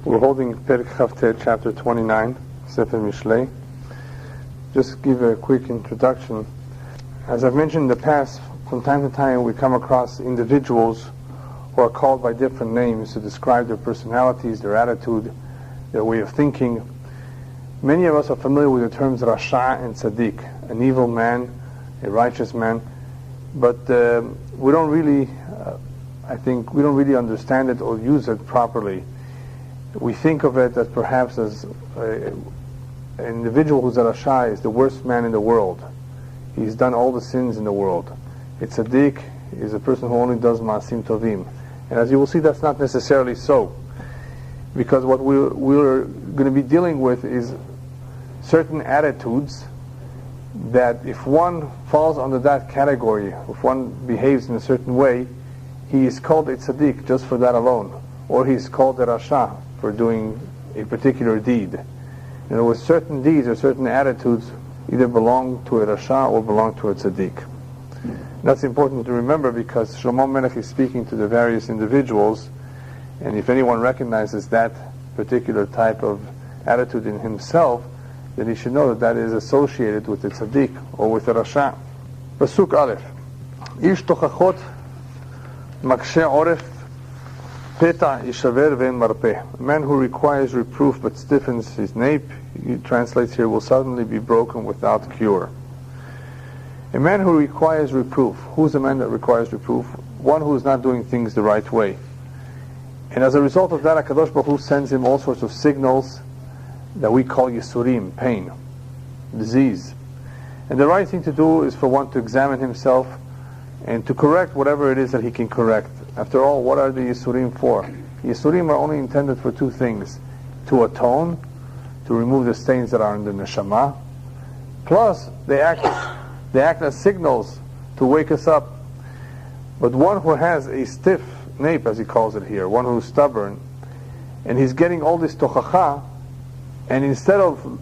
We're holding Perek Chavtet, chapter 29, Sefer Mishlei. Just give a quick introduction. As I've mentioned in the past, from time to time we come across individuals who are called by different names to describe their personalities, their attitude, their way of thinking. Many of us are familiar with the terms Rasha and Tzaddik, an evil man, a righteous man, but we don't really, we don't really understand it or use it properly. We think of it as perhaps as an individual who's a Rasha is the worst man in the world. He's done all the sins in the world. A Tzaddik is a person who only does Ma'asim Tovim. And as you will see, that's not necessarily so. Because what we're going to be dealing with is certain attitudes that if one falls under that category, if one behaves in a certain way, he is called a Tzaddik just for that alone. Or he is called a Rasha for doing a particular deed. In other words, certain deeds or certain attitudes either belong to a Rasha or belong to a Tzaddik. That's important to remember because Shlomo Melech is speaking to the various individuals, and if anyone recognizes that particular type of attitude in himself, then he should know that that is associated with the Tzaddik or with the Rasha. Pasuk Aleph. Ish tochachot makshe oref peta yishaver ve'en marpeh. A man who requires reproof but stiffens his nape, he translates here, will suddenly be broken without cure. A man who requires reproof. Who's the man that requires reproof? One who is not doing things the right way. And as a result of that, HaKadosh Baruch Hu sends him all sorts of signals that we call Yisurim, pain, disease. And the right thing to do is for one to examine himself and to correct whatever it is that he can correct. After all, what are the Yisurim for? Yisurim are only intended for two things: to atone, to remove the stains that are in the neshama, plus they act as signals to wake us up. But one who has a stiff nape, as he calls it here, one who's stubborn, and he's getting all this tochacha, and instead of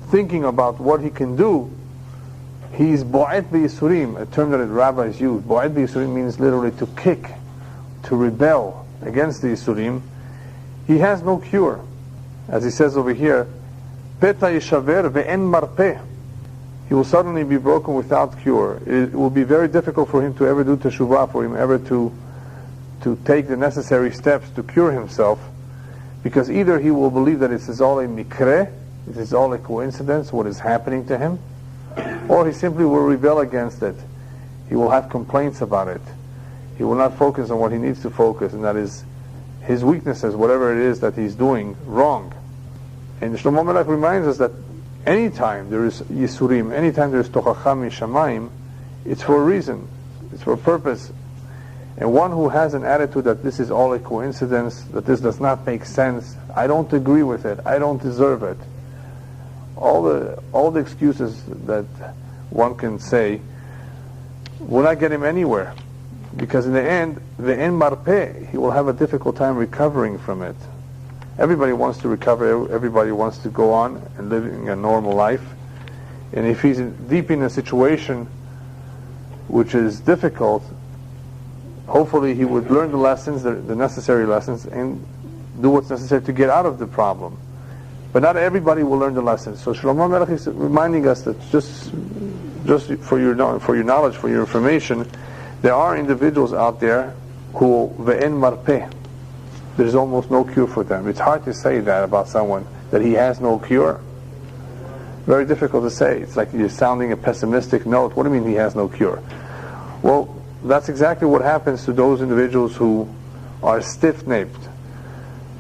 thinking about what he can do, he's bo'et b'yisurim, a term that the rabbis use. Bo'et b'yisurim means literally to kick, to rebel against the yisurim. He has no cure. As he says over here, peta yishaver ve'en marpeh. He will suddenly be broken without cure. It will be very difficult for him to ever do teshuvah, for him ever to take the necessary steps to cure himself, because either he will believe that this is all a mikre, this is all a coincidence, what is happening to him, or he simply will rebel against it. He will have complaints about it. He will not focus on what he needs to focus, and that is his weaknesses, whatever it is that he's doing wrong. And Shlomo Melech reminds us that anytime there is Yisurim, anytime there is Tochacha Mishamayim, it's for a reason, it's for a purpose. And one who has an attitude that this is all a coincidence, that this does not make sense, I don't agree with it, I don't deserve it, all the excuses that one can say will not get him anywhere, because in the end, ve'en marpeh, he will have a difficult time recovering from it. Everybody wants to recover, everybody wants to go on and living a normal life, and if he's deep in a situation which is difficult, hopefully he would learn the lessons, the necessary lessons, and do what's necessary to get out of the problem. But not everybody will learn the lessons. So Shlomo Melech is reminding us that just for your knowledge, for your information, there are individuals out there who ve'en marpeh. There's almost no cure for them. It's hard to say that about someone, that he has no cure. Very difficult to say. It's like you're sounding a pessimistic note. What do you mean he has no cure? Well, that's exactly what happens to those individuals who are stiff-napped.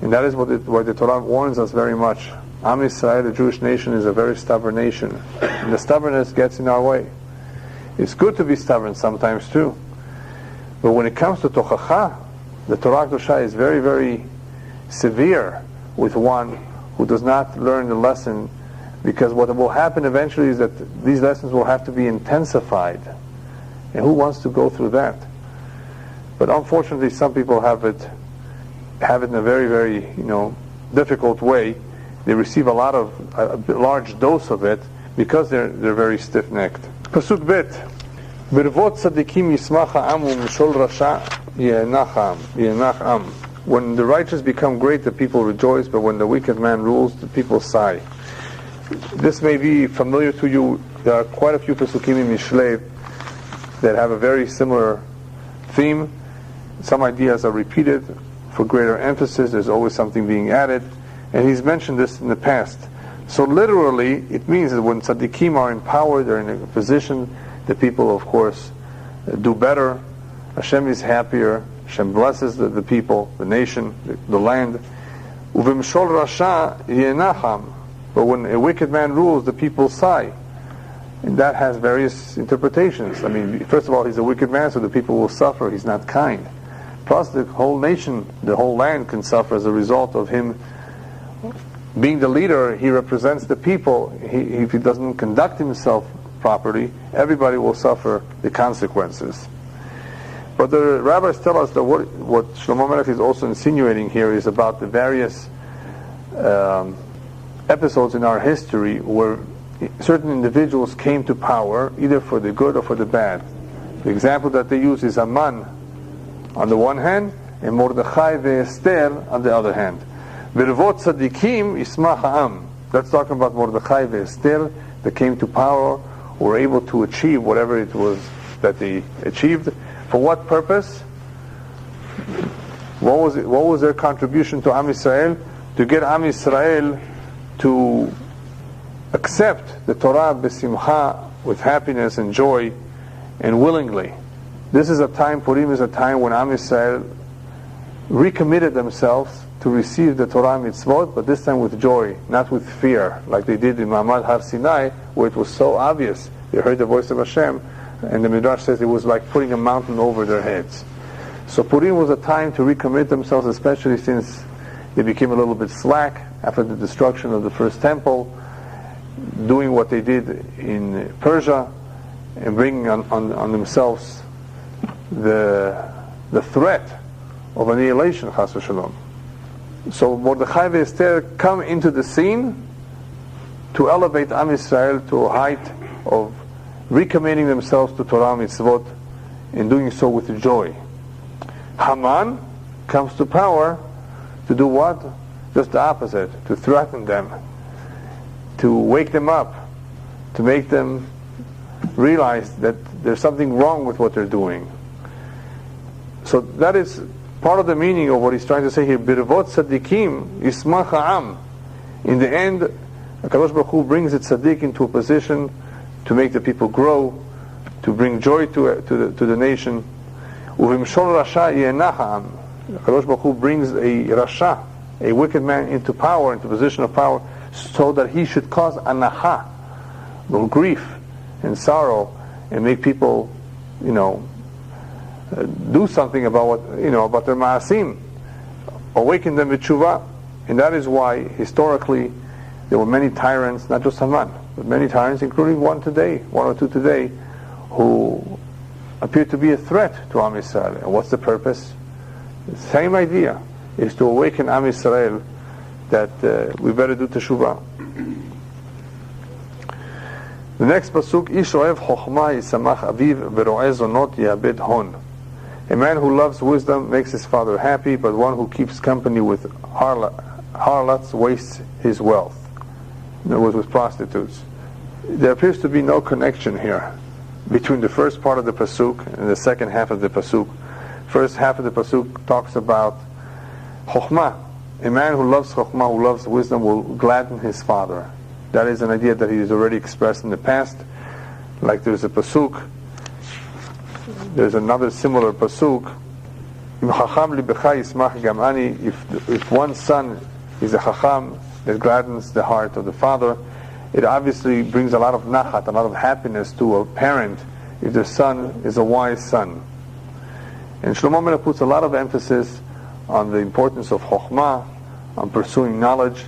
And that is what the Torah warns us very much. Am Yisrael, the Jewish nation, is a very stubborn nation. And the stubbornness gets in our way. It's good to be stubborn sometimes too. But when it comes to Tochacha, the Torah Kedusha is very, very severe with one who does not learn the lesson, because what will happen eventually is that these lessons will have to be intensified. And who wants to go through that? But unfortunately, some people have it in a very, very, difficult way. They receive a large dose of it because they're very stiff-necked. Pasuk Bet. Birvot tzadikim yismach ha'am u'mishol rasha yenach am. when the righteous become great, the people rejoice, but when the wicked man rules, the people sigh. This may be familiar to you. There are quite a few Pesukim in Mishlei that have a very similar theme. Some ideas are repeated for greater emphasis. There's always something being added. And he's mentioned this in the past. So literally, it means that when tzaddikim are in power, they're in a position, the people, of course, do better. Hashem is happier. Hashem blesses the people, the nation, the land. Uvimshol rasha yenacham. But when a wicked man rules, the people sigh. And that has various interpretations. I mean, first of all, he's a wicked man, so the people will suffer. He's not kind. Plus, the whole nation, the whole land can suffer as a result of him being the leader. He represents the people. If he doesn't conduct himself properly, everybody will suffer the consequences. But the rabbis tell us that what Shlomo Melech is also insinuating here is about the various episodes in our history where certain individuals came to power, either for the good or for the bad. The example that they use is Haman on the one hand, and Mordechai ve'Esther on the other hand. V'revot tzadikim yismach ha'am. That's talking about Mordechai ve'Esther that came to power, were able to achieve whatever it was that they achieved. For what purpose? What was their contribution to Am Yisrael? To get Am Yisrael to accept the Torah b'simcha, with happiness and joy and willingly. This is a time, Purim is a time when Am Yisrael recommitted themselves to receive the Torah mitzvot, but this time with joy, not with fear, like they did in Ma'amad Har Sinai, where it was so obvious. They heard the voice of Hashem, and the Midrash says it was like putting a mountain over their heads. So Purim was a time to recommit themselves, especially since they became a little bit slack after the destruction of the first temple, doing what they did in Persia, and bringing on themselves the threat of annihilation, chas v'shalom. So Mordechai ve'Esther come into the scene to elevate Am Yisrael to a height of recommitting themselves to Torah mitzvot, and doing so with joy. Haman comes to power to do what? Just the opposite, to threaten them, to wake them up, to make them realize that there's something wrong with what they're doing. So that is part of the meaning of what he's trying to say here. Birvot tzadikim yismach ha'am. In the end, HaKadosh Baruch Hu brings the tzaddik into a position to make the people grow, to bring joy to the nation. Uvimshol rasha yenach ha'am. HaKadosh Baruch Hu brings a rasha, a wicked man, into power, into position of power, so that he should cause anaha, grief and sorrow, and make people, do something about about their ma'asim, awaken them with tshuva. And that is why historically there were many tyrants, not just Haman, but many tyrants, including one or two today, who appear to be a threat to Am Yisrael. And what's the purpose? The same idea is to awaken Am Yisrael that we better do teshuvah. The next pasuk, Ish oev chokhmah yisamach aviv v'ro'eh zonot ya'abed hon. A man who loves wisdom makes his father happy, but one who keeps company with harlots wastes his wealth. In other words, with prostitutes. There appears to be no connection here between the first part of the pasuk and the second half of the pasuk. First half of the pasuk talks about chokhmah. A man who loves chokhmah, who loves wisdom, will gladden his father. That is an idea that he has already expressed in the past. Like there's a pasuk, there's another similar pasuk. If one son is a chacham, it gladdens the heart of the father. It obviously brings a lot of nachat, a lot of happiness to a parent if the son is a wise son. And Shlomo Melech puts a lot of emphasis on the importance of chokhmah, on pursuing knowledge.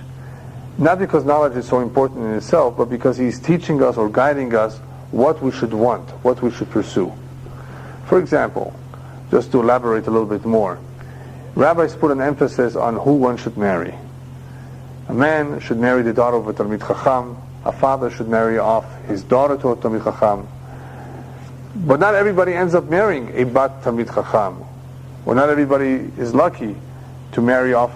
Not because knowledge is so important in itself, but because he's teaching us or guiding us what we should want, what we should pursue. For example, just to elaborate a little bit more, rabbis put an emphasis on who one should marry. A man should marry the daughter of a Talmid Chacham. A father should marry off his daughter to a Talmid Chacham. But not everybody ends up marrying a Bat Talmid Chacham. Or not everybody is lucky to marry off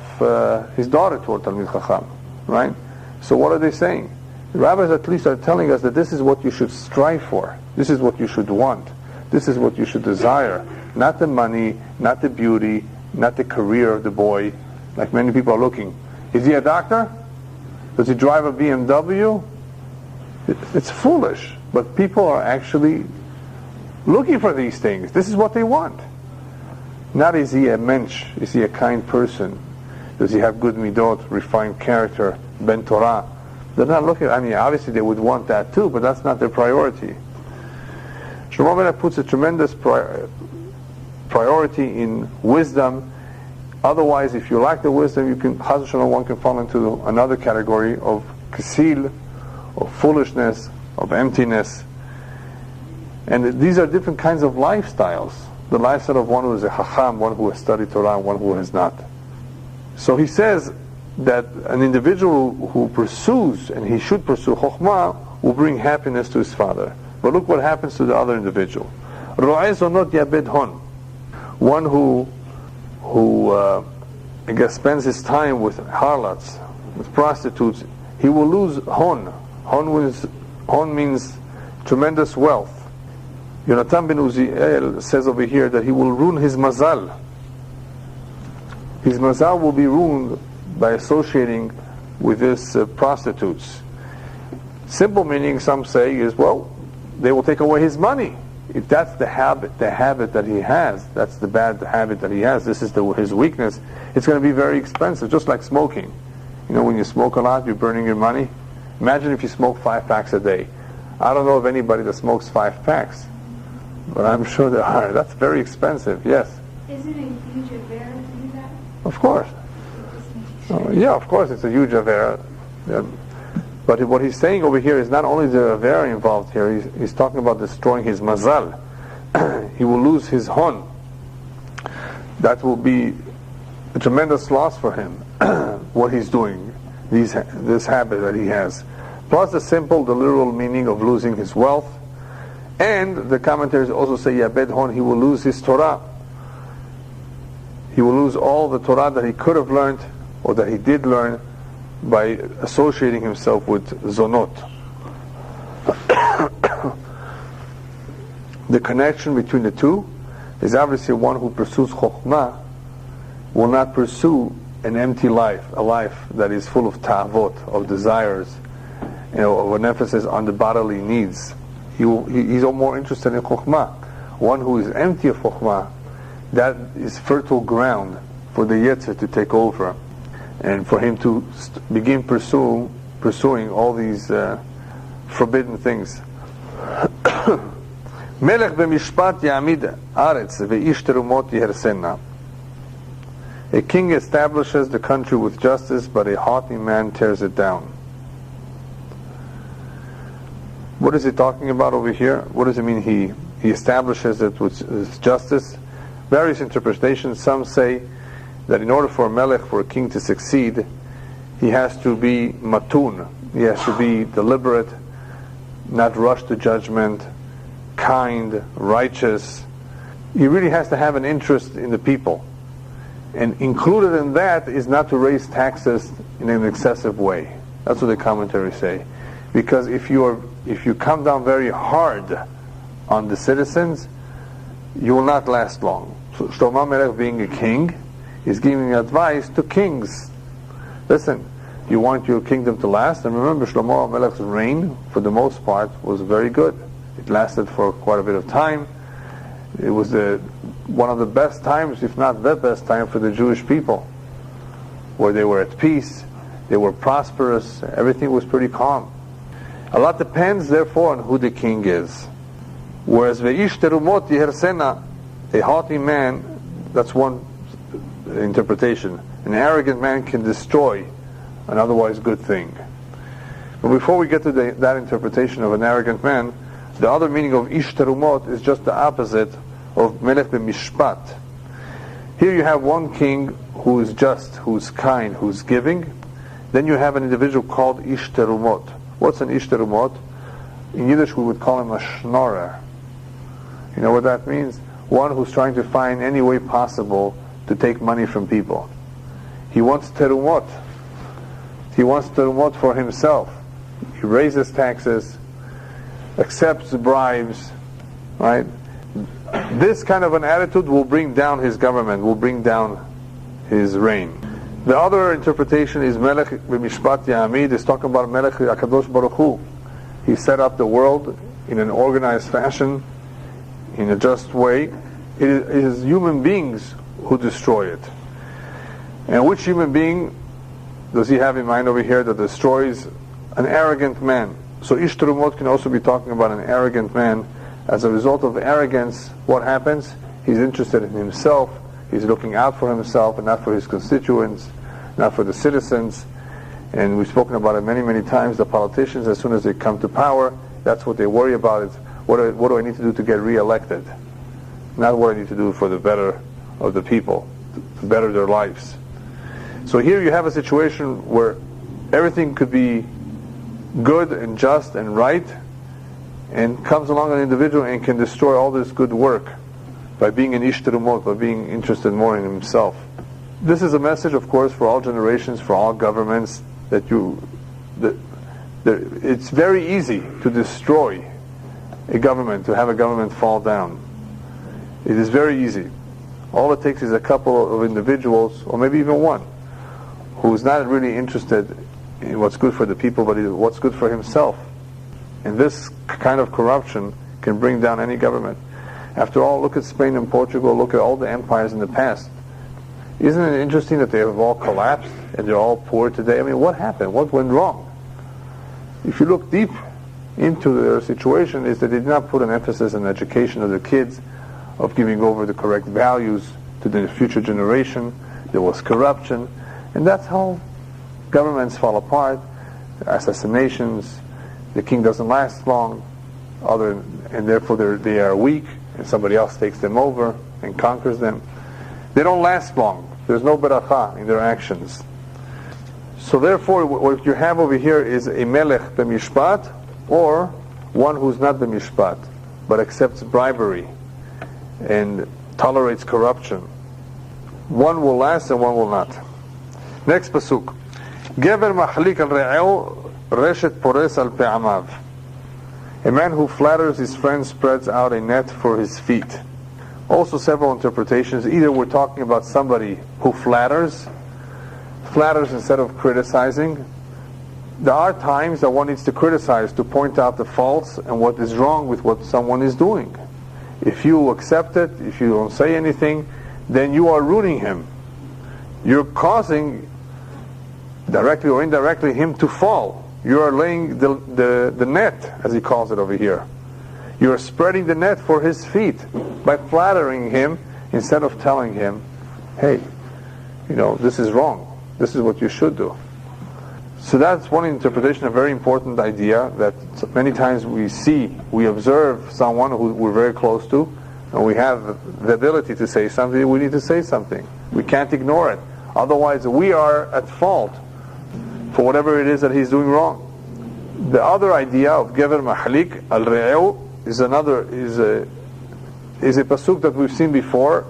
his daughter to a Talmid Chacham, right? So what are they saying? The rabbis at least are telling us that this is what you should strive for. This is what you should want. This is what you should desire. Not the money, not the beauty, not the career of the boy, like many people are looking. Is he a doctor? Does he drive a BMW? It's foolish. But people are actually looking for these things. This is what they want. Not is he a mensch, is he a kind person? Does he have good midot, refined character, ben Torah? They're not looking, I mean, obviously they would want that too, but that's not their priority. Shlomo Melech puts a tremendous priority in wisdom. Otherwise, if you lack the wisdom, you can, Chas v'shalom, one can fall into another category of kasil, of foolishness, of emptiness. And these are different kinds of lifestyles. The lifestyle of one who is a chacham, one who has studied Torah, and one who has not. So he says that an individual who pursues, and he should pursue chokhmah, will bring happiness to his father. But look what happens to the other individual. Ro'eh zonot yabed hon. One who I guess spends his time with harlots, with prostitutes, he will lose hon. Hon means tremendous wealth. Yonatan ben Uziel says over here that he will ruin his mazal. His mazal will be ruined by associating with these prostitutes. Simple meaning, some say, is, well, they will take away his money. If that's the habit that he has, that's the bad habit that he has, this is his weakness, it's going to be very expensive, just like smoking. You know, when you smoke a lot, you're burning your money. Imagine if you smoke 5 packs a day. I don't know of anybody that smokes 5 packs, but I'm sure there are. That's very expensive, yes. Is it a huge affair to do that? Of course. Yeah, of course it's a huge affair. Yeah. But what he's saying over here is not only the avera involved here, he's talking about destroying his mazal. He will lose his hon. That will be a tremendous loss for him, what he's doing, this habit that he has. Plus the literal meaning of losing his wealth. And the commentaries also say, Yabed hon, he will lose his Torah. He will lose all the Torah that he could have learned, or that he did learn, by associating himself with zonot. The connection between the two is obviously one who pursues chokhmah will not pursue an empty life, a life that is full of ta'avot, of desires, of an emphasis on the bodily needs. He's more interested in chokhmah. One who is empty of chokhmah, that is fertile ground for the yetzer to take over, and for him to begin pursuing all these forbidden things. Melech b'mishpat ya'amid aretz ve'ish terumot yihersena. A king establishes the country with justice, but a haughty man tears it down. What is he talking about over here? What does it mean he establishes it with justice? Various interpretations. Some say that in order for a melech, for a king to succeed, he has to be matun. He has to be deliberate, not rush to judgment, kind, righteous. He really has to have an interest in the people. And included in that is not to raise taxes in an excessive way. That's what the commentaries say. Because if you come down very hard on the citizens, you will not last long. So Shlomo Melech, being a king, is giving advice to kings. Listen, you want your kingdom to last, and remember Shlomo Melech's reign, for the most part, was very good. It lasted for quite a bit of time. It was one of the best times, if not the best time, for the Jewish people, where they were at peace, they were prosperous, everything was pretty calm. A lot depends, therefore, on who the king is. Whereas ve'ish terumot yihersena, a haughty man, that's one interpretation. An arrogant man can destroy an otherwise good thing. But before we get to that interpretation of an arrogant man, the other meaning of ish terumot is just the opposite of melech b'mishpat. Here you have one king who is just, who is kind, who is giving. Then you have an individual called ish terumot. What's an ish terumot? In Yiddish we would call him a schnorrer. You know what that means? One who's trying to find any way possible to take money from people. He wants terumot. He wants terumot for himself. He raises taxes, accepts bribes, right? This kind of an attitude will bring down his government, will bring down his reign. The other interpretation is Melech b'mishpat Ya'amid, is talking about Melech HaKadosh Baruch Hu. He set up the world in an organized fashion, in a just way. It is human beings who destroy it. And which human being does he have in mind over here that destroys? An arrogant man. So Ish Terumot can also be talking about an arrogant man. As a result of arrogance, what happens? He's interested in himself. He's looking out for himself and not for his constituents, not for the citizens. And we've spoken about it many, many times. The politicians, as soon as they come to power, that's what they worry about. Is what do I need to do to get re-elected? Not what I need to do for the better of the people, to better their lives. So here you have a situation where everything could be good and just and right, and comes along an individual and can destroy all this good work by being an ish terumot, by being interested more in himself. This is a message, of course, for all generations, for all governments, that it's very easy to destroy a government, to have a government fall down. It is very easy. All it takes is a couple of individuals, or maybe even one, who's not really interested in what's good for the people, but what's good for himself. And this kind of corruption can bring down any government. After all, look at Spain and Portugal, look at all the empires in the past. Isn't it interesting that they have all collapsed and they're all poor today? I mean, what happened? What went wrong? If you look deep into their situation, is that they did not put an emphasis on education of their kids, of giving over the correct values to the future generation. There was corruption, and that's how governments fall apart. Assassinations, the king doesn't last long, and therefore they are weak, and somebody else takes them over and conquers them. They don't last long. There's no barakah in their actions. So therefore, what you have over here is a melech b'mishpat, or one who's not b'mishpat, but accepts bribery and tolerates corruption. One will last and one will not. Next pasuk. Gever mahlik al re'eu reshet pores al pe'amav. A man who flatters his friend spreads out a net for his feet. Also several interpretations. Either we're talking about somebody who flatters instead of criticizing. There are times that one needs to criticize, to point out the faults and what is wrong with what someone is doing. If you accept it, if you don't say anything, then you are ruining him. You're causing, directly or indirectly, him to fall. You are laying the net, as he calls it over here. You are spreading the net for his feet by flattering him instead of telling him, hey, this is wrong. This is what you should do. So that's one interpretation, a very important idea that many times we observe someone who we're very close to, and we have the ability to say something, we need to say something. We can't ignore it. Otherwise, we are at fault for whatever it is that he's doing wrong. The other idea of Gever Mahlik al-Re'eu is a pasuk that we've seen before,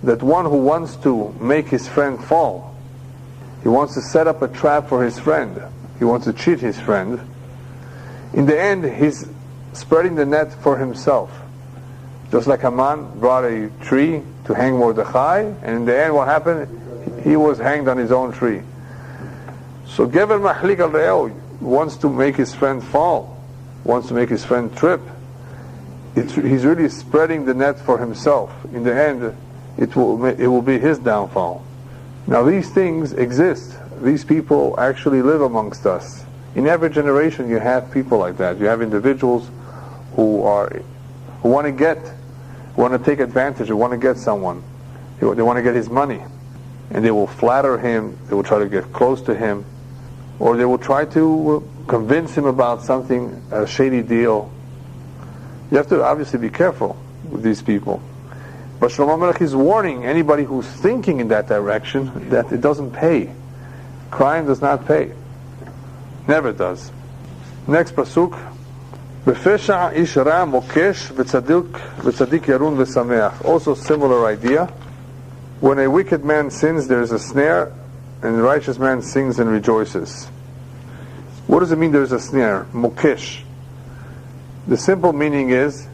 that one who wants to make his friend fall, he wants to set up a trap for his friend, he wants to cheat his friend, in the end he's spreading the net for himself. Just like Haman brought a tree to hang Mordechai, and in the end what happened? He was hanged on his own tree. So Gever Mahlik al-Re'eu wants to make his friend fall, wants to make his friend trip. He's really spreading the net for himself. In the end, it will be his downfall. Now these things exist. These people actually live amongst us. In every generation you have people like that. You have individuals who want to take advantage, who want to get someone. They want to get his money. And they will flatter him, they will try to get close to him, or they will try to convince him about something, a shady deal. You have to obviously be careful with these people. But Shlomo Melech is warning anybody who's thinking in that direction that it doesn't pay. Crime does not pay. Never does. Next pasuk. Befesha ish ra mokesh v'tzadik yarun v'sameach. Also similar idea. When a wicked man sins, there is a snare, and the righteous man sings and rejoices. What does it mean there's a snare? Mokesh. The simple meaning is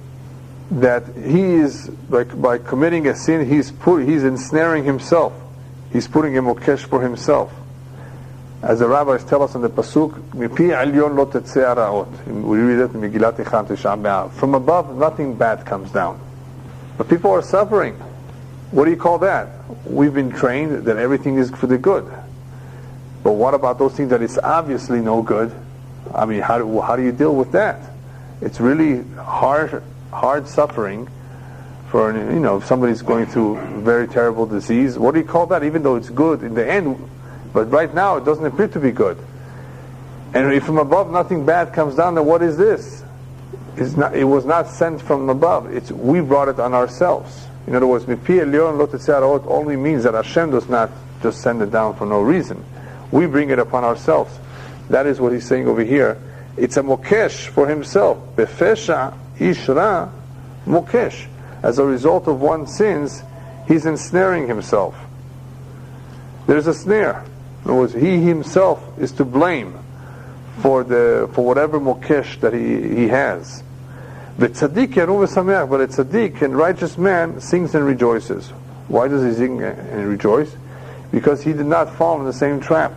that he is, by committing a sin, he's ensnaring himself. He's putting a mokesh for himself. As the rabbis tell us in the pasuk, "Mipi alyon lo tetzeh haraot." We read it in Megillat Echan Tisha B'Av. From above, nothing bad comes down. But people are suffering. What do you call that? We've been trained that everything is for the good. But what about those things that it's obviously no good? I mean, how do you deal with that? It's really hard suffering for, if somebody's going through a very terrible disease. What do you call that? Even though it's good in the end, but right now it doesn't appear to be good. And if from above nothing bad comes down, then what is this? It was not sent from above. We brought it on ourselves. In other words, Mipi Elyon Lo Tetzeh Haraot only means that Hashem does not just send it down for no reason. We bring it upon ourselves. That is what he's saying over here. It's a mokesh for himself. Befesha ishra mokesh. As a result of one's sins, he's ensnaring himself. There's a snare. In other words, he himself is to blame for whatever mokesh that he has. But a tzaddik and righteous man sings and rejoices. Why does he sing and rejoice? Because he did not fall in the same trap.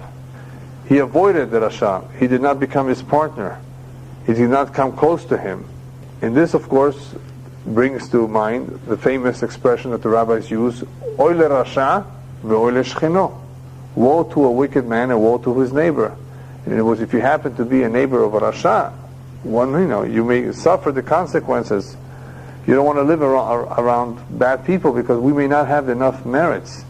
He avoided the Rasha. He did not become his partner. He did not come close to him. And this, of course, brings to mind the famous expression that the rabbis use, Oy le Rasha ve'oy le shcheno. Woe to a wicked man and woe to his neighbor. And it was, if you happen to be a neighbor of a Rasha, you may suffer the consequences. You don't want to live around bad people, because we may not have enough merits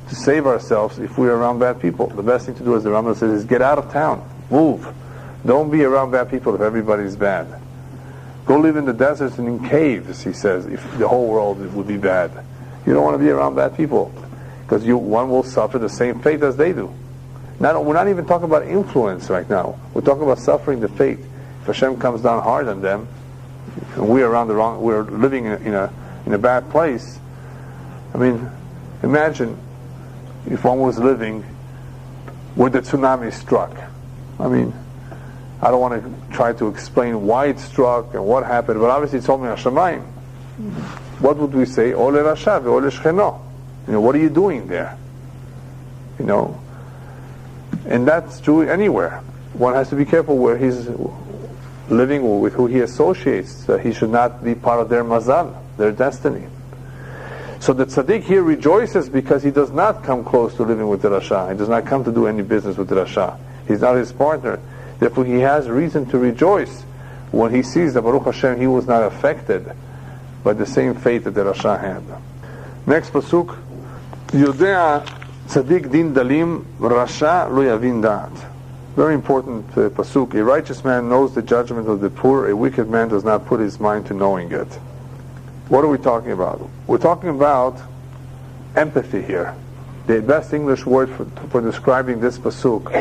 to save ourselves if we're around bad people. The best thing to do, as the Rambam says, is get out of town. Move. Don't be around bad people if everybody's bad. Go live in the deserts and in caves, he says, if the whole world would be bad. You don't want to be around bad people, because one will suffer the same fate as they do. We're not even talking about influence right now. We're talking about suffering the fate. If Hashem comes down hard on them, and we're living in a bad place. I mean, imagine if one was living where the tsunami struck. I mean, I don't want to try to explain why it struck and what happened, but obviously it's only Hashemayim. What would we say? Ole Rasha ve'ole Shcheno. What are you doing there? And that's true anywhere. One has to be careful where he's living, with who he associates. That he should not be part of their mazal, their destiny. So the tzaddik here rejoices because he does not come close to living with the Rasha. He does not come to do any business with the Rasha. He's not his partner. Therefore he has reason to rejoice when he sees that Baruch Hashem, he was not affected by the same fate that the Rasha had. Next pasuk, Yodea tzaddik din dalim, Rasha lo yavin da'at. Very important pasuk. A righteous man knows the judgment of the poor. A wicked man does not put his mind to knowing it. What are we talking about? We're talking about empathy here. The best English word for describing this pasuk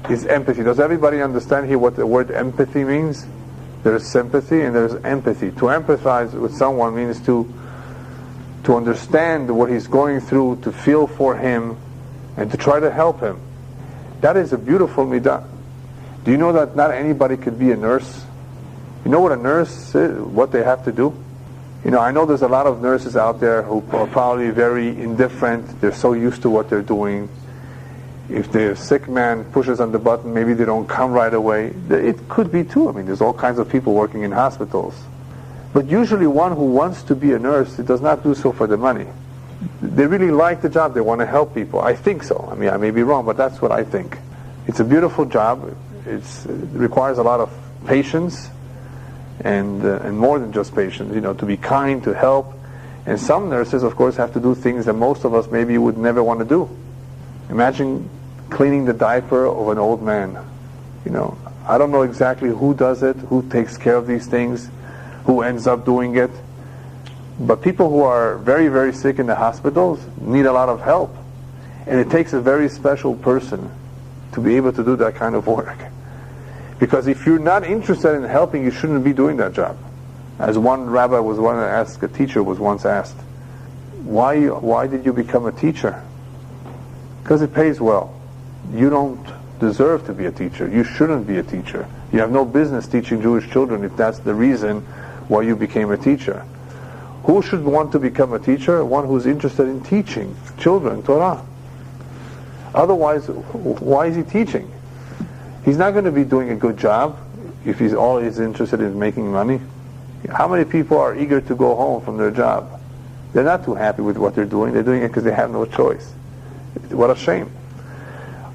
is empathy. Does everybody understand here what the word empathy means? There's sympathy and there's empathy. To empathize with someone means to understand what he's going through, to feel for him, and to try to help him. That is a beautiful midah. Do you know that not anybody could be a nurse? You know what a nurse is, what they have to do? I know there's a lot of nurses out there who are probably very indifferent. They're so used to what they're doing. If the sick man pushes on the button, maybe they don't come right away. It could be too. I mean, there's all kinds of people working in hospitals. But usually one who wants to be a nurse, does not do so for the money. They really like the job. They want to help people. I think so. I mean, I may be wrong, but that's what I think. It's a beautiful job. It requires a lot of patience and more than just patience, to be kind, to help. And some nurses, of course, have to do things that most of us maybe would never want to do. Imagine cleaning the diaper of an old man. I don't know exactly who does it, who takes care of these things, who ends up doing it. But people who are very, very sick in the hospitals need a lot of help. And it takes a very special person to be able to do that kind of work. Because if you're not interested in helping, you shouldn't be doing that job. As one rabbi a teacher was once asked, why did you become a teacher? Because it pays well. you don't deserve to be a teacher. You shouldn't be a teacher. You have no business teaching Jewish children if that's the reason why you became a teacher. Who should want to become a teacher? One who's interested in teaching children Torah. Otherwise, why is he teaching? He's not going to be doing a good job if he's always interested in making money. How many people are eager to go home from their job? They're not too happy with what they're doing. They're doing it because they have no choice. What a shame.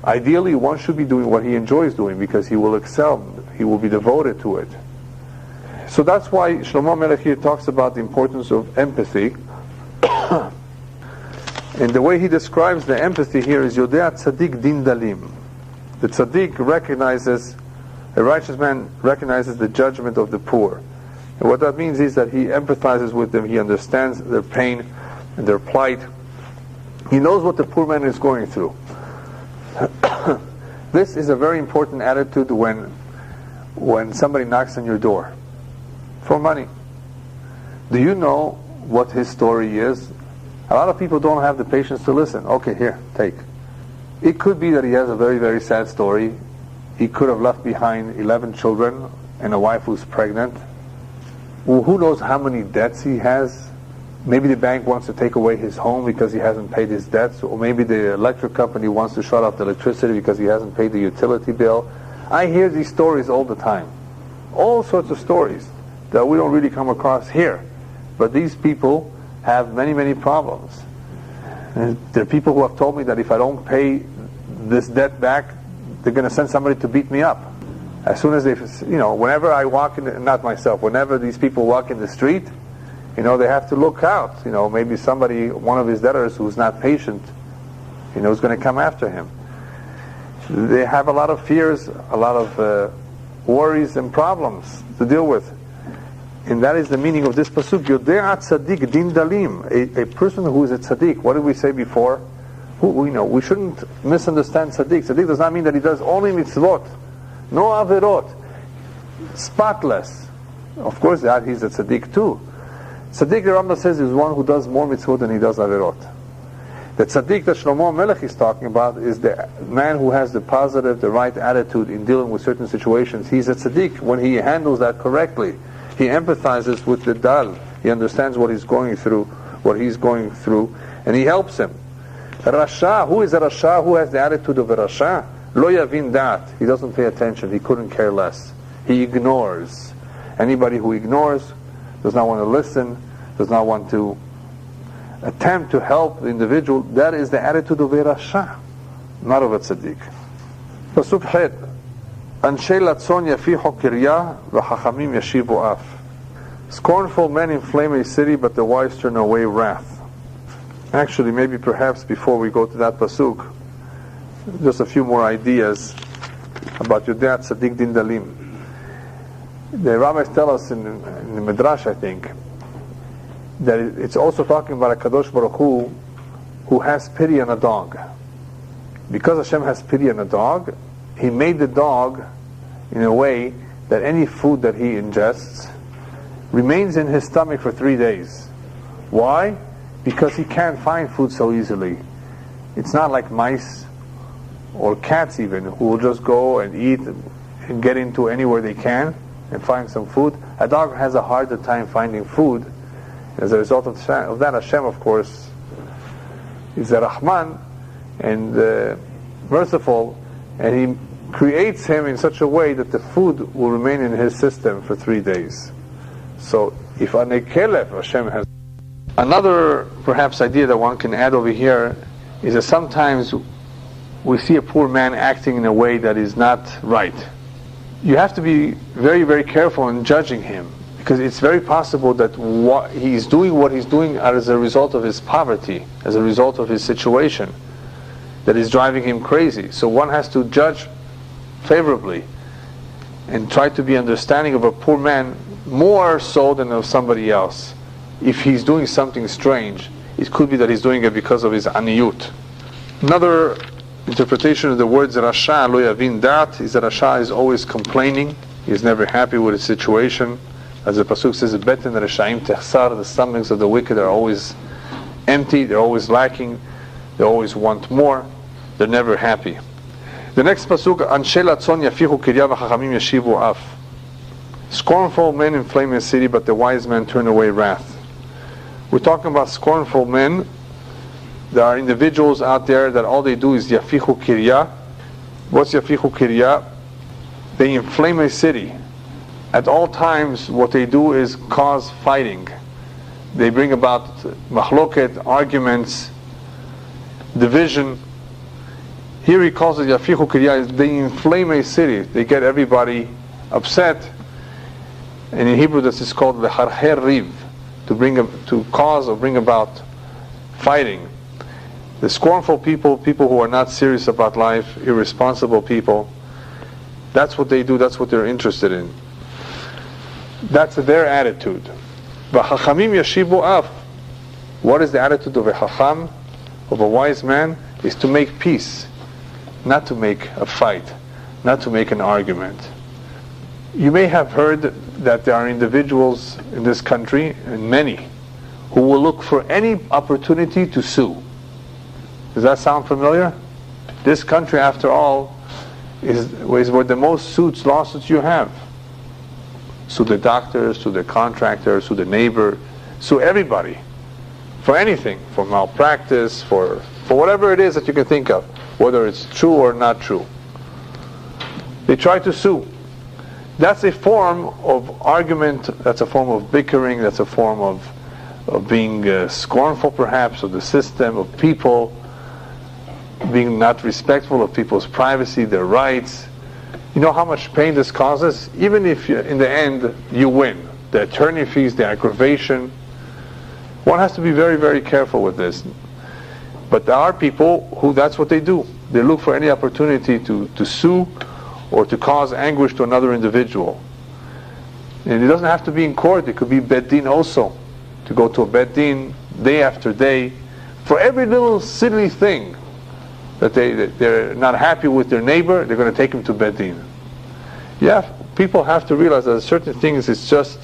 Ideally, one should be doing what he enjoys doing because he will excel. He will be devoted to it. So that's why Shlomo Melech here talks about the importance of empathy. And the way he describes the empathy here is Yodea Tzadik Din Dalim. The Tzadik recognizes, a righteous man recognizes the judgment of the poor. And what that means is that he empathizes with them, he understands their pain and their plight. He knows what the poor man is going through. This is a very important attitude when somebody knocks on your door for money. Do you know what his story is? A lot of people don't have the patience to listen. Okay, here, take. It could be that he has a very, very sad story. He could have left behind 11 children and a wife who's pregnant. Well, who knows how many debts he has? Maybe the bank wants to take away his home because he hasn't paid his debts, or maybe the electric company wants to shut off the electricity because he hasn't paid the utility bill. I hear these stories all the time. All sorts of stories that we don't really come across here. But these people have many, many problems. And there are people who have told me that if I don't pay this debt back, they're going to send somebody to beat me up. As soon as they, whenever I walk in, not myself, whenever these people walk in the street, they have to look out. Maybe somebody, one of his debtors who's not patient, is going to come after him. They have a lot of fears, a lot of worries and problems to deal with. And that is the meaning of this pasuk. Yodea tzaddik din dalim. A person who is a tzaddik. What did we say before? We shouldn't misunderstand tzaddik. Tzaddik does not mean that he does only mitzvot, no averot, spotless. Of course, that he's a tzaddik too. Tzaddik, the Rambam says, is one who does more mitzvot than he does averot. The tzaddik that Shlomo Melech is talking about is the man who has the positive, the right attitude in dealing with certain situations. He's a tzaddik when he handles that correctly. He empathizes with the dal. He understands what he's going through, and he helps him. Rasha, who is a Rasha? Who has the attitude of a Rasha? Lo yavin dat. He doesn't pay attention. He couldn't care less. He ignores. Anybody who ignores, does not want to listen, does not want to attempt to help the individual, that is the attitude of a Rasha, not of a tzaddik. Pasuk Het. Anshe latzon yafihu kirya v'chachamim yashivu af. Scornful men inflame a city, but the wise turn away wrath. Actually, maybe perhaps before we go to that pasuk, just a few more ideas about Yodea Tzaddik Din Dalim. The rabbis tell us in the Midrash, I think, that it's also talking about a Kadosh Baruch Hu who has pity on a dog. Because Hashem has pity on a dog, He made the dog in a way that any food that he ingests remains in his stomach for 3 days. Why? Because he can't find food so easily. It's not like mice or cats even, who will just go and eat and get into anywhere they can and find some food. A dog has a harder time finding food. As a result of that, Hashem, of course, is a Rahman and merciful, and He creates him in such a way that the food will remain in his system for 3 days. So, if a nekelef Hashem has... Another, perhaps, idea that one can add over here is that sometimes we see a poor man acting in a way that is not right. You have to be very, very careful in judging him, because it's very possible that what he's doing as a result of his poverty, as a result of his situation, that is driving him crazy. So one has to judge favorably and try to be understanding of a poor man more so than of somebody else. If he's doing something strange, it could be that he's doing it because of his aniyut. Another interpretation of the words Rasha lo yavin dat is that Rasha is always complaining. He is never happy with his situation. As the pasuk says, Beten Rashaim techsar, the stomachs of the wicked are always empty, they're always lacking, they always want more, they're never happy. The next pasuk, Anshe latzon yafichu kirya v'chachamim yashivu af. Scornful men inflame a city, but the wise men turn away wrath. We're talking about scornful men. There are individuals out there that all they do is yafichu kirya. What's yafichu kirya? They inflame a city. At all times, what they do is cause fighting. They bring about mahloket, arguments, division. Here he calls it yafichu kirya. They inflame a city. They get everybody upset. And in Hebrew, this is called leharher riv, to cause or bring about fighting. The scornful people, people who are not serious about life, irresponsible people, that's what they do. That's what they're interested in. That's their attitude. V'chachamim yashivu af. What is the attitude of a chacham, of a wise man? Is to make peace, not to make a fight, not to make an argument. You may have heard that there are individuals in this country, and many, who will look for any opportunity to sue. Does that sound familiar? This country, after all, is where the most lawsuits you have. Sue the doctors, sue the contractors, sue the neighbor, sue everybody. For anything, for malpractice, for whatever it is that you can think of, whether it's true or not true. They try to sue. That's a form of argument, that's a form of bickering, that's a form of being scornful perhaps of the system, of people, being not respectful of people's privacy, their rights. You know how much pain this causes? Even if in the end you win, the attorney fees, the aggravation, one has to be very, very careful with this. But there are people who that's what they do. They look for any opportunity to sue or to cause anguish to another individual. And it doesn't have to be in court, it could be beddin also. To go to a beddin day after day for every little silly thing that they're not happy with their neighbor, they're going to take him to beddin. Yeah, people have to realize that certain things it's just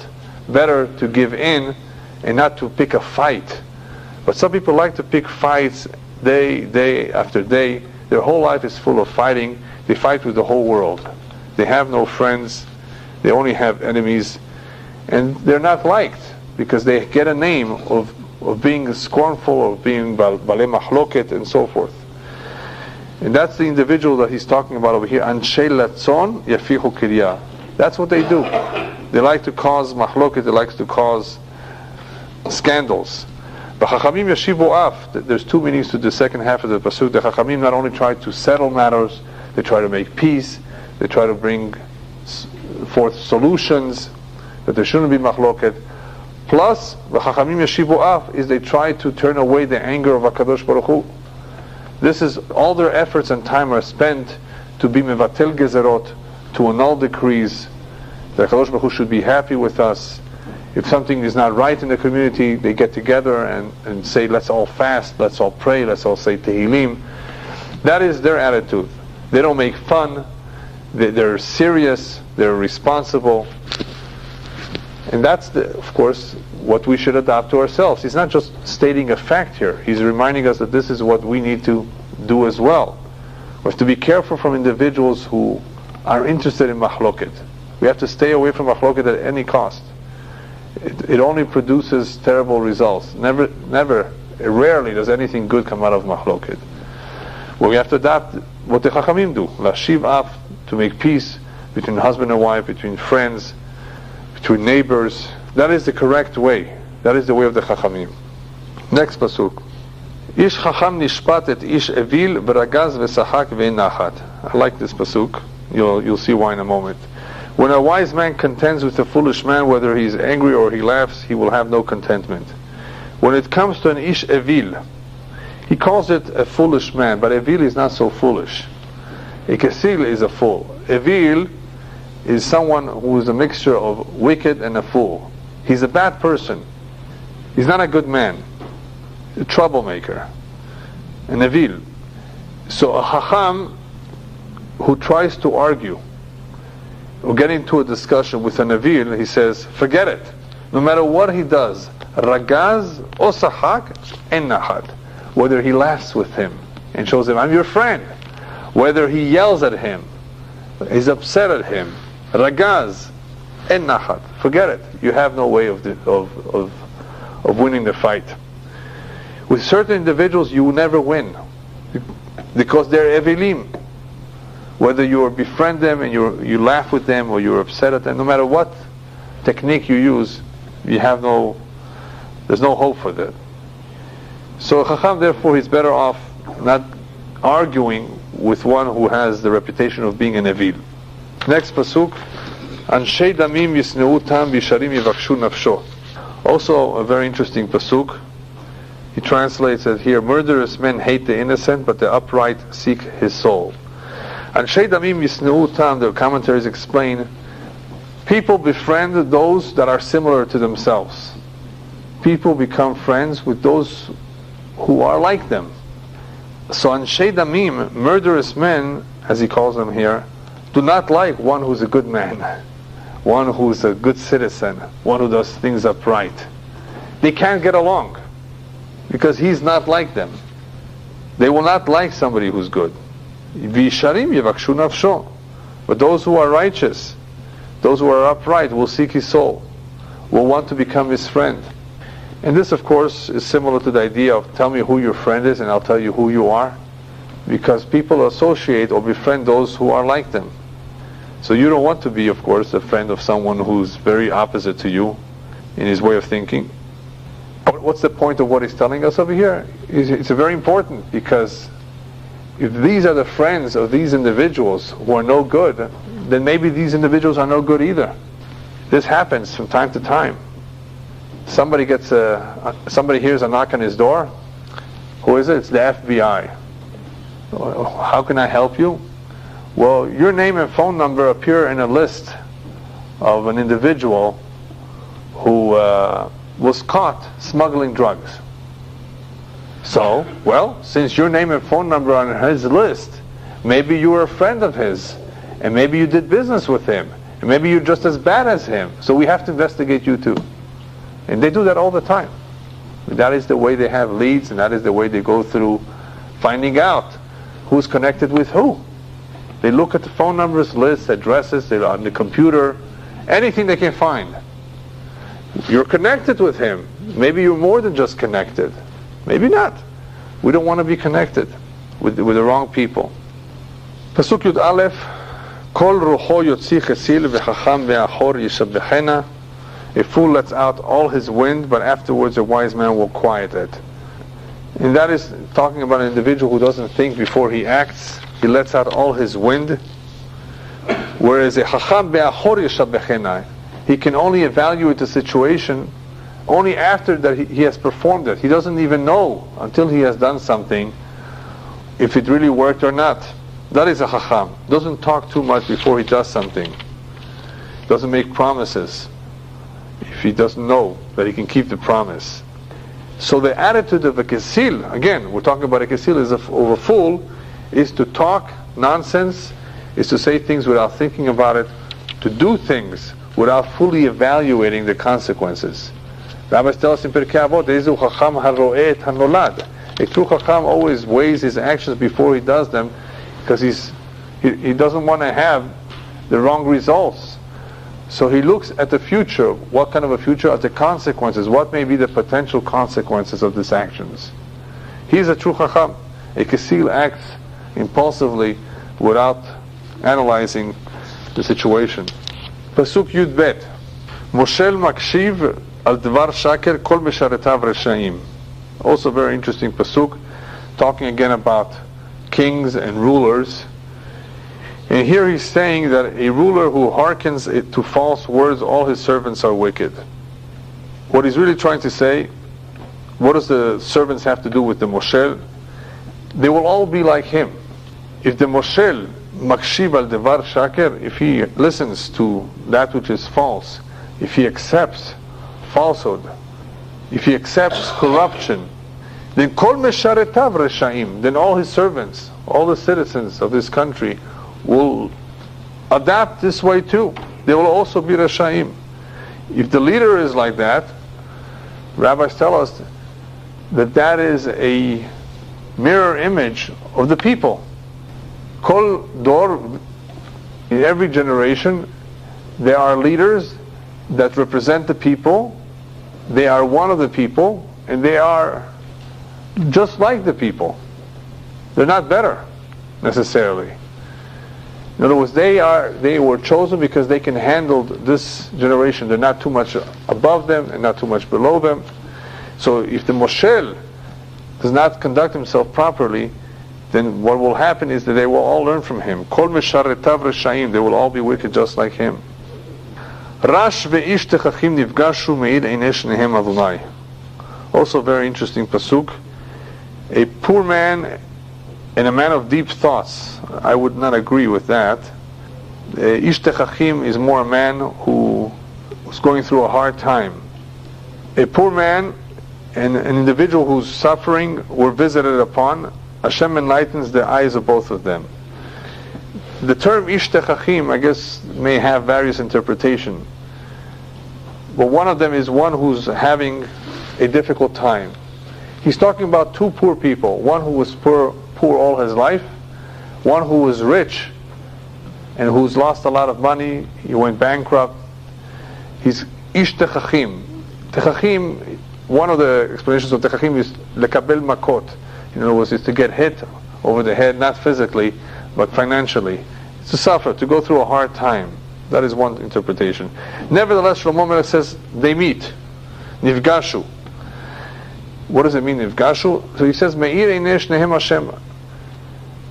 better to give in and not to pick a fight. But some people like to pick fights day after day. Their whole life is full of fighting. They fight with the whole world. They have no friends. They only have enemies. And they're not liked because they get a name of being scornful, of being balei mahloket, and so forth. And that's the individual that he's talking about over here. Anshe latzon yafichu kirya. That's what they do. They like to cause mahloket. They like to cause scandals. But chachamim yashivu af. There's two meanings to the second half of the pasuk. The chachamim not only try to settle matters, they try to make peace. They try to bring forth solutions that there shouldn't be mahloket. Plus, the chachamim yashivu af is they try to turn away the anger of HaKadosh Baruch Hu. This is all their efforts and time are spent to be mevatel gezerot, to annul decrees. The HaKadosh Baruch Hu should be happy with us. If something is not right in the community, they get together and say, let's all fast, let's all pray, let's all say Tehillim. That is their attitude. They don't make fun. They're serious. They're responsible. And that's, of course, what we should adopt to ourselves. He's not just stating a fact here. He's reminding us that this is what we need to do as well. We have to be careful from individuals who are interested in mahloket. We have to stay away from mahloket at any cost. It only produces terrible results. Rarely does anything good come out of mahloket. Well, we have to adopt what the chachamim do. Lashiv af, to make peace between husband and wife, between friends, between neighbors. That is the correct way. That is the way of the chachamim. Next pasuk. Ish chacham nishpat et ish evil v'ragaz v'sachak v'nachat. I like this pasuk. You'll see why in a moment. When a wise man contends with a foolish man, whether he's angry or he laughs, he will have no contentment. When it comes to an ish evil, he calls it a foolish man, but evil is not so foolish. A kesil is a fool. Evil is someone who is a mixture of wicked and a fool. He's a bad person. He's not a good man. A troublemaker. An evil. So a chacham who tries to argue or get into a discussion with an evil, he says, forget it. No matter what he does, ragaz or sahak and nahat. Whether he laughs with him and shows him, I'm your friend, whether he yells at him, is upset at him, ragaz, en nachat, forget it. You have no way of winning the fight. With certain individuals, you will never win because they're evilim. Whether you befriend them and you laugh with them or you're upset at them, no matter what technique you use, there's no hope for that. So Chacham, therefore, he's better off not arguing with one who has the reputation of being an evil. Next pasuk, Anshei damim yisneu tam v'yisharim yivakshu nafsho. Also a very interesting pasuk. He translates it here, murderous men hate the innocent, but the upright seek his soul. Anshei damim yisneu tam, the commentaries explain, people befriend those that are similar to themselves. People become friends with those who are like them. So Anshei damim, murderous men, as he calls them here, do not like one who's a good man, one who's a good citizen, one who does things upright. They can't get along because he's not like them. They will not like somebody who's good. V'yisharim yivakshu nafsho. But those who are righteous, those who are upright, will seek his soul, will want to become his friend. And this, of course, is similar to the idea of tell me who your friend is and I'll tell you who you are. Because people associate or befriend those who are like them. So you don't want to be, of course, a friend of someone who's very opposite to you in his way of thinking. But what's the point of what he's telling us over here? It's very important, because if these are the friends of these individuals who are no good, then maybe these individuals are no good either. This happens from time to time. Somebody hears a knock on his door. Who is it? It's the FBI. How can I help you? Well, your name and phone number appear in a list of an individual who was caught smuggling drugs. So, well, since your name and phone number are on his list, maybe you were a friend of his, and maybe you did business with him, and maybe you're just as bad as him, so we have to investigate you too. And they do that all the time. That is the way they have leads, and that is the way they go through finding out who's connected with who. They look at the phone numbers, lists, addresses, they're on the computer, anything they can find. You're connected with him. Maybe you're more than just connected. Maybe not. We don't want to be connected with the wrong people. Pasuk Yud Aleph, Kol rucho yotzi chesil v'chacham ve'achor yishabbechena. A fool lets out all his wind, but afterwards a wise man will quiet it. And that is talking about an individual who doesn't think before he acts. He lets out all his wind. Whereas a chacham be'achor yishabbechena, he can only evaluate the situation only after that he has performed it. He doesn't even know until he has done something if it really worked or not. That is a chacham. Doesn't talk too much before he does something. Doesn't make promises if he doesn't know that he can keep the promise. So the attitude of a kesil, again, we're talking about a kesil of a fool, is to talk nonsense, is to say things without thinking about it, to do things without fully evaluating the consequences. Rabbis tell us in Pirkei Avot, Ezu chacham haro'eh et hanolad. A true chacham always weighs his actions before he does them, because he doesn't want to have the wrong results. So he looks at the future. What kind of a future? At the consequences. What may be the potential consequences of these actions? He's a true chacham. A kesil acts impulsively without analyzing the situation. Pasuk Yud Bet. Moshel makshiv al dvar shaker kol mesharetav reshaim. Also very interesting pasuk, talking again about kings and rulers. And here he's saying that a ruler who hearkens to false words, all his servants are wicked. What he's really trying to say, what does the servants have to do with the moshel? They will all be like him. If the moshel makshiv al devar shaker, if he listens to that which is false, if he accepts falsehood, if he accepts corruption, then kol mesharetav reshaim, then all his servants, all the citizens of this country will adapt this way too. They will also be reshaim. If the leader is like that, rabbis tell us that that is a mirror image of the people. Kol dor, in every generation, there are leaders that represent the people. They are one of the people, and they are just like the people. They're not better, necessarily. In other words, they were chosen because they can handle this generation. They're not too much above them and not too much below them. So if the Moshel does not conduct himself properly, then what will happen is that they will all learn from him. Kol mesharetav reshaim, they will all be wicked just like him. Rash ve'ish techachim nifgashu me'id einei shnehem Adonai. Also very interesting pasuk. A poor man and a man of deep thoughts. I would not agree with that. Ish techachim is more a man who was going through a hard time. A poor man and an individual who's suffering were visited upon. Hashem enlightens the eyes of both of them. The term Ish techachim, I guess, may have various interpretations. But one of them is one who's having a difficult time. He's talking about two poor people. One who was poor all his life. One who was rich and who's lost a lot of money. He went bankrupt. He's Ish techachim. Techachim, one of the explanations of techachim is lekabel makot. In other words, it's to get hit over the head, not physically, but financially. It's to suffer, to go through a hard time. That is one interpretation. Nevertheless, Shlomo Melech says they meet. Nifgashu. What does it mean, nifgashu? So he says, Me'ir einei shnehem Hashem.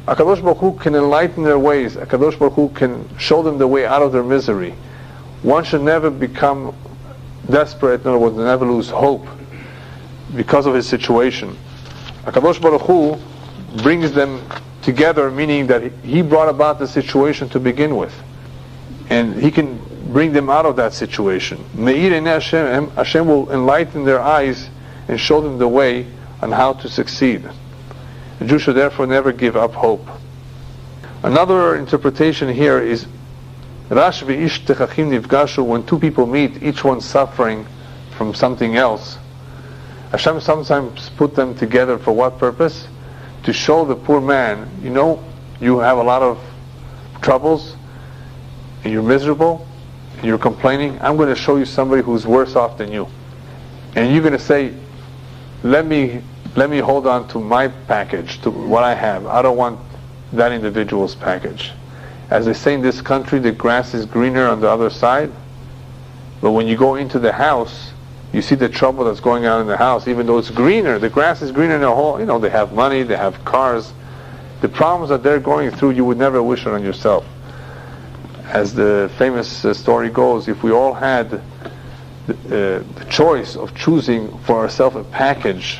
HaKadosh Baruch Hu can enlighten their ways. HaKadosh Baruch Hu can show them the way out of their misery. One should never become desperate, in other words, never lose hope because of his situation. HaKadosh Baruch Hu brings them together, meaning that he brought about the situation to begin with. And he can bring them out of that situation. Me'ir einei Hashem, Hashem will enlighten their eyes and show them the way on how to succeed. The Jew should therefore never give up hope. Another interpretation here is Rash ve'ish techachim nifgashu, when two people meet, each one suffering from something else. Hashem sometimes put them together for what purpose? To show the poor man, you know, you have a lot of troubles, and you're miserable, and you're complaining. I'm going to show you somebody who's worse off than you. And you're going to say, let me hold on to my package, to what I have. I don't want that individual's package. As they say in this country, the grass is greener on the other side. But when you go into the house, you see the trouble that's going on in the house. Even though it's greener, the grass is greener in the whole, they have money, they have cars. The problems that they're going through, you would never wish it on yourself. As the famous story goes, if we all had the choice of choosing for ourselves a package,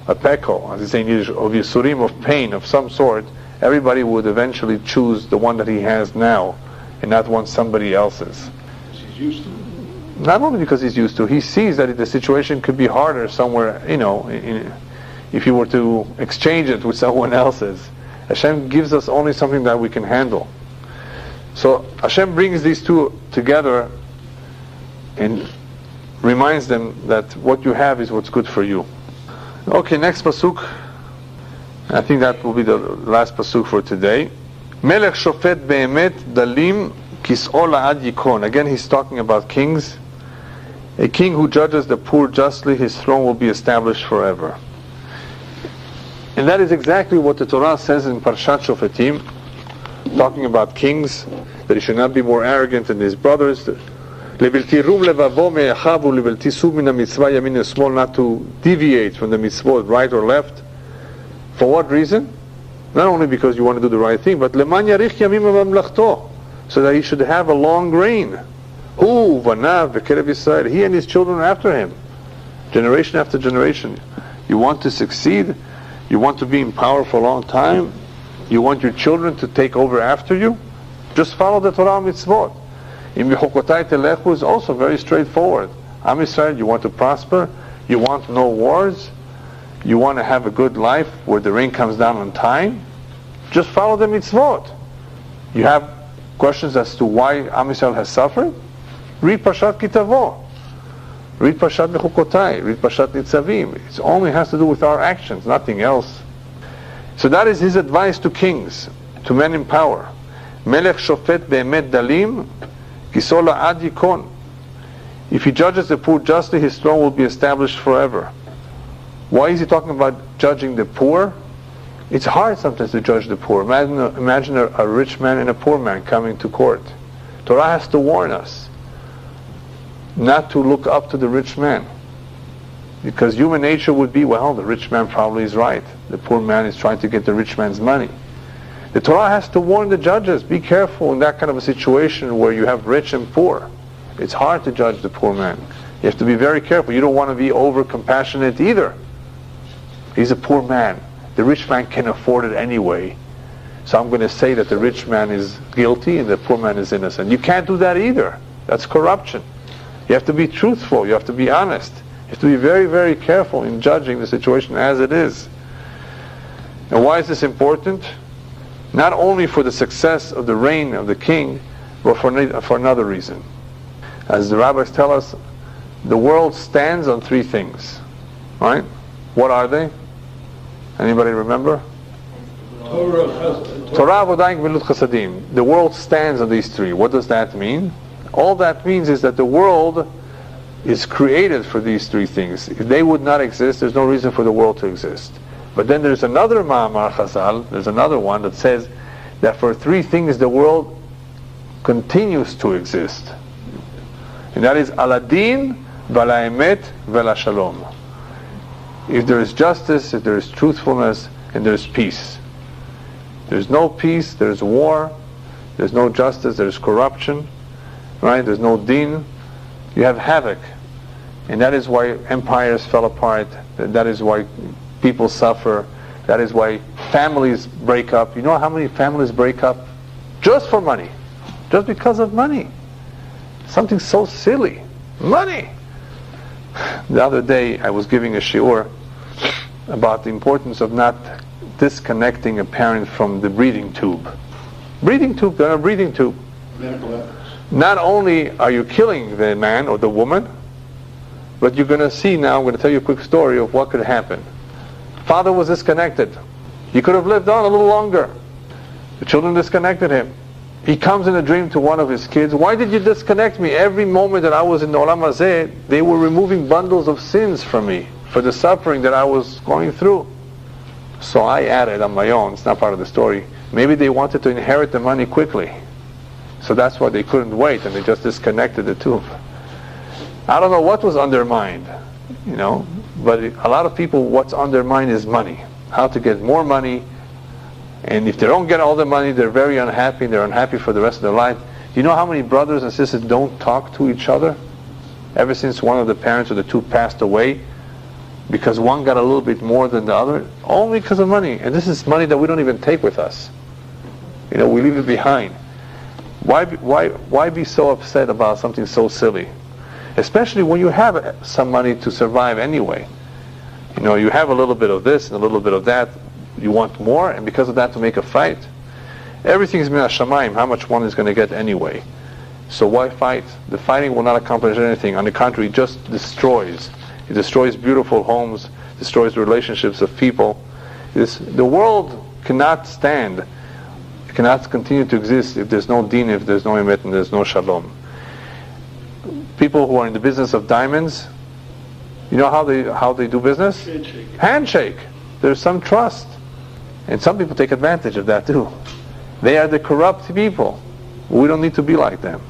a peko, as they say in Yiddish, of yisurim, of pain of some sort, everybody would eventually choose the one that he has now and not one somebody else's. He's used to it. Not only because he's used to, he sees that the situation could be harder somewhere, if you were to exchange it with someone else's. Hashem gives us only something that we can handle. So Hashem brings these two together and reminds them that what you have is what's good for you. Okay, next pasuk. I think that will be the last pasuk for today. Melech shofet be'emet dalim kis'o la'ad yikon. Again, he's talking about kings. A king who judges the poor justly, his throne will be established forever. And that is exactly what the Torah says in Parshat Shofetim, talking about kings, that he should not be more arrogant than his brothers. Levilti rum levavo me'achav ulevilti sub min hamitzvah yamin u'shmol, not to deviate from the mitzvot, right or left. For what reason? Not only because you want to do the right thing, but leman yarich yamim mamlachto, so that he should have a long reign. Hu vanav v'kerev Yisrael, he and his children after him, generation after generation. You want to succeed? You want to be in power for a long time? You want your children to take over after you? Just follow the Torah mitzvot. In Michokotai Telechu is also very straightforward. Am Yisrael, you want to prosper? You want no wars? You want to have a good life where the rain comes down on time? Just follow the mitzvot. You have questions as to why Am Yisrael has suffered? Read Parshat Kitavo. Read Parshat Mechukotai. Read Parshat Nitzavim. It only has to do with our actions, nothing else. So that is his advice to kings. to men in power. Melech shofet be'emet dalim, kiso la'ad yikon. If he judges the poor justly, his throne will be established forever. Why is he talking about judging the poor? It's hard sometimes to judge the poor. Imagine a rich man and a poor man coming to court. Torah has to warn us not to look up to the rich man. Because human nature would be, well, the rich man probably is right. The poor man is trying to get the rich man's money. The Torah has to warn the judges, be careful in that kind of a situation where you have rich and poor. It's hard to judge the poor man. You have to be very careful. You don't want to be over compassionate either. He's a poor man. The rich man can afford it anyway. So I'm going to say that the rich man is guilty and the poor man is innocent. You can't do that either. That's corruption. You have to be truthful. You have to be honest. You have to be very, very careful in judging the situation as it is. And why is this important? Not only for the success of the reign of the king, but for another reason. As the rabbis tell us, the world stands on three things. Right? What are they? Anybody remember? Torah, Avodah, Gemilut Chasadim. The world stands on these three. What does that mean? All that means is that the world is created for these three things. If they would not exist, there's no reason for the world to exist. But then there's another Ma'amar Chazal, there's another one that says that for three things the world continues to exist. And that is Aladin, Vala Emet, Vala Shalom. If there is justice, if there is truthfulness, and there is peace. There's no peace, there's war, there's no justice, there's corruption, right? There's no din. You have havoc. And that is why empires fell apart. That is why people suffer. That is why families break up. You know how many families break up? Just for money. Just because of money. Something so silly. Money! The other day I was giving a shiur about the importance of not disconnecting a parent from the breathing tube. Breathing tube, they're a breathing tube. Not only are you killing the man or the woman, but you're going to see now, I'm going to tell you a quick story of what could happen. Father was disconnected. He could have lived on a little longer. The children disconnected him. He comes in a dream to one of his kids. Why did you disconnect me? Every moment that I was in the Olam Hazeh, they were removing bundles of sins from me for the suffering that I was going through. So I added on my own, it's not part of the story, maybe they wanted to inherit the money quickly. So that's why they couldn't wait and they just disconnected the tube. I don't know what was on their mind, but a lot of people, what's on their mind is money. How to get more money. And if they don't get all the money, they're very unhappy. They're unhappy for the rest of their life. Do you know how many brothers and sisters don't talk to each other? Ever since one of the parents or the two passed away, because one got a little bit more than the other, only because of money. And this is money that we don't even take with us. We leave it behind. Why be so upset about something so silly? Especially when you have some money to survive anyway. You have a little bit of this and a little bit of that. You want more, and because of that to make a fight. Everything is min hashamayim, how much one is going to get anyway. So why fight? The fighting will not accomplish anything. On the contrary, it just destroys. It destroys beautiful homes, destroys relationships of people. The world cannot stand, it cannot continue to exist if there's no din, if there's no emet, and there's no shalom. People who are in the business of diamonds, you know how they do business? Handshake. There's some trust. And some people take advantage of that too. They are the corrupt people. We don't need to be like them.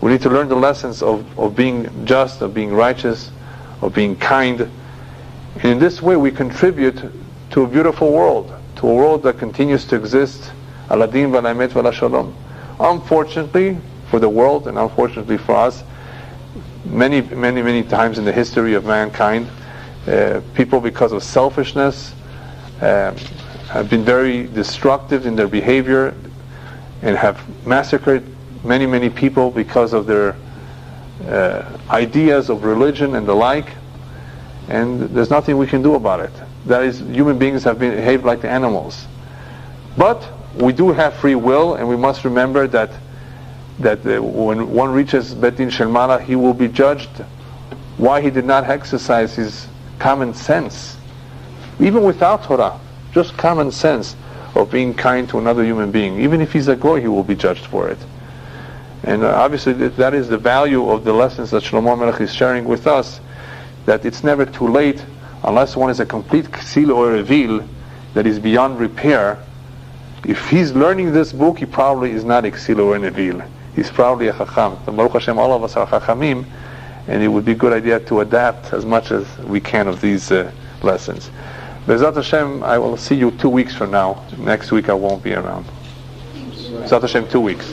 We need to learn the lessons of being just, of being righteous, of being kind. And in this way we contribute to a beautiful world, to a world that continues to exist. Aladin v'la emet v'la shalom. Unfortunately for the world, and unfortunately for us, many times in the history of mankind, people, because of selfishness, have been very destructive in their behavior and have massacred many people because of their ideas of religion and the like. And there's nothing we can do about it. That is, human beings have behaved like the animals. But we do have free will, and we must remember that when one reaches Bet Din Shel Mala, he will be judged why he did not exercise his common sense. Even without Torah, just common sense. of being kind to another human being. Even if he's a goy, he will be judged for it. And obviously that is the value of the lessons that Shlomo Melech is sharing with us, that it's never too late, unless one is a complete ksil or reveal that is beyond repair. If he's learning this book, he probably is not a ksil or a reveal. He's probably a chacham. Baruch Hashem, all of us are chachamim, and it would be a good idea to adapt as much as we can of these lessons. Be'ezrat Hashem, I will see you 2 weeks from now. Next week I won't be around. Be'ezrat Hashem, 2 weeks.